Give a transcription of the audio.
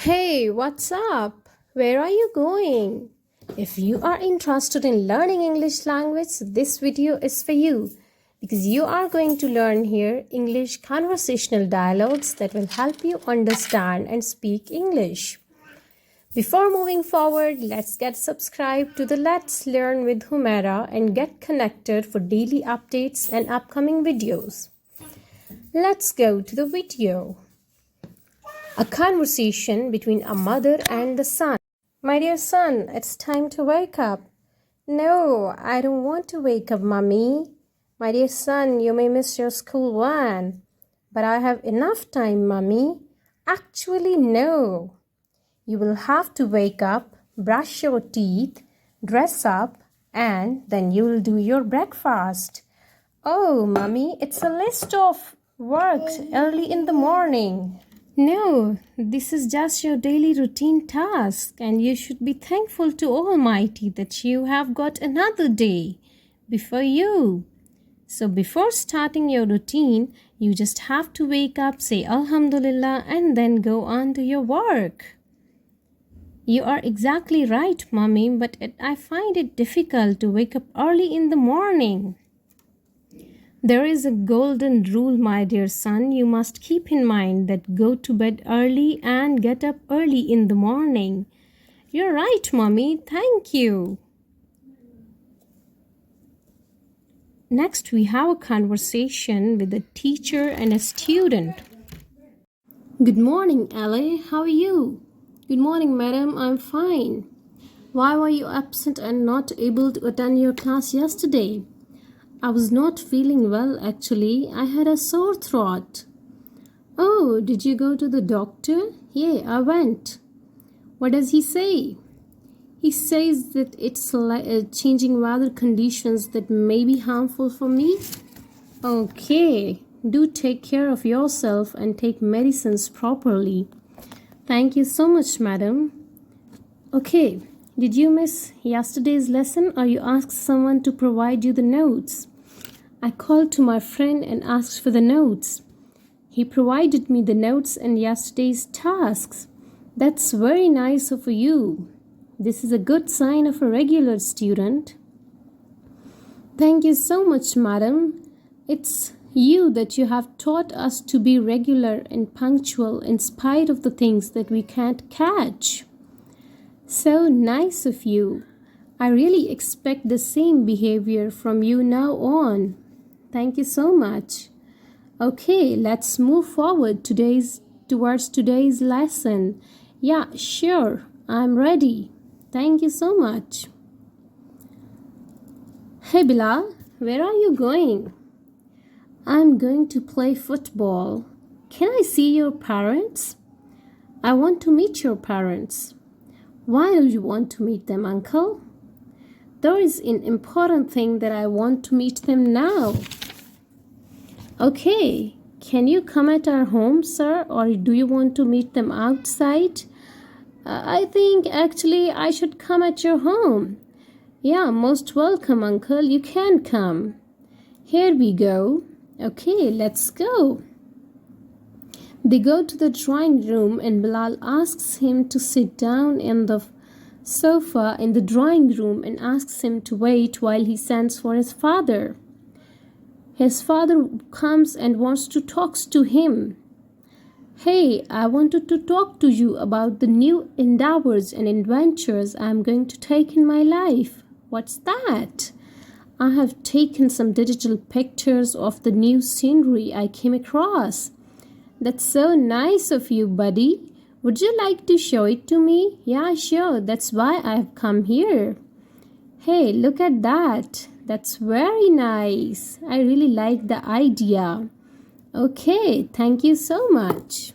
Hey, what's up? Where are you going? If you are interested in learning English language, this video is for you because you are going to learn here English conversational dialogues that will help you understand and speak English. Before moving forward, let's get subscribed to the Let's Learn with Humaira and get connected for daily updates and upcoming videos. Let's go to the video. A conversation between a mother and the son. My dear son, it's time to wake up. No, I don't want to wake up, Mommy. My dear son, you may miss your school van. But I have enough time, Mommy. Actually, no. You will have to wake up, brush your teeth, dress up, and then you will do your breakfast. Oh, Mommy, it's a list of works early in the morning. No, this is just your daily routine task, and you should be thankful to Almighty that you have got another day before you. So before starting your routine, you just have to wake up, say Alhamdulillah, and then go on to your work. You are exactly right, Mommy, but I find it difficult to wake up early in the morning. There is a golden rule, my dear son. You must keep in mind that go to bed early and get up early in the morning. You're right, Mommy. Thank you. Next, we have a conversation with a teacher and a student. Good morning, Ali. How are you? Good morning, madam. I'm fine. Why were you absent and not able to attend your class yesterday? I was not feeling well actually. I had a sore throat. Oh, did you go to the doctor? Yeah, I went. What does he say? He says that it's changing weather conditions that may be harmful for me. Okay, do take care of yourself and take medicines properly. Thank you so much, madam. Okay, did you miss yesterday's lesson or you asked someone to provide you the notes? I called to my friend and asked for the notes. He provided me the notes and yesterday's tasks. That's very nice of you. This is a good sign of a regular student. Thank you so much, madam. It's you that you have taught us to be regular and punctual in spite of the things that we can't catch. So nice of you. I really expect the same behavior from you now on. Thank you so much. Okay, let's move forward towards today's lesson. Yeah, sure. I'm ready. Thank you so much. Hey Bilal, where are you going? I'm going to play football. Can I see your parents? I want to meet your parents. Why do you want to meet them, uncle? There is an important thing that I want to meet them now. Okay, can you come at our home, sir, or do you want to meet them outside? I think actually I should come at your home. Yeah, most welcome, uncle. You can come. Here we go. Okay, let's go. They go to the drawing room and Bilal asks him to sit down in the sofa in the drawing room and asks him to wait while he sends for his father. His father comes and wants to talk to him. Hey, I wanted to talk to you about the new endeavors and adventures I'm going to take in my life. What's that? I have taken some digital pictures of the new scenery I came across. That's so nice of you, buddy. Would you like to show it to me? Yeah, sure. That's why I've come here. Hey, look at that. That's very nice. I really like the idea. Okay, thank you so much.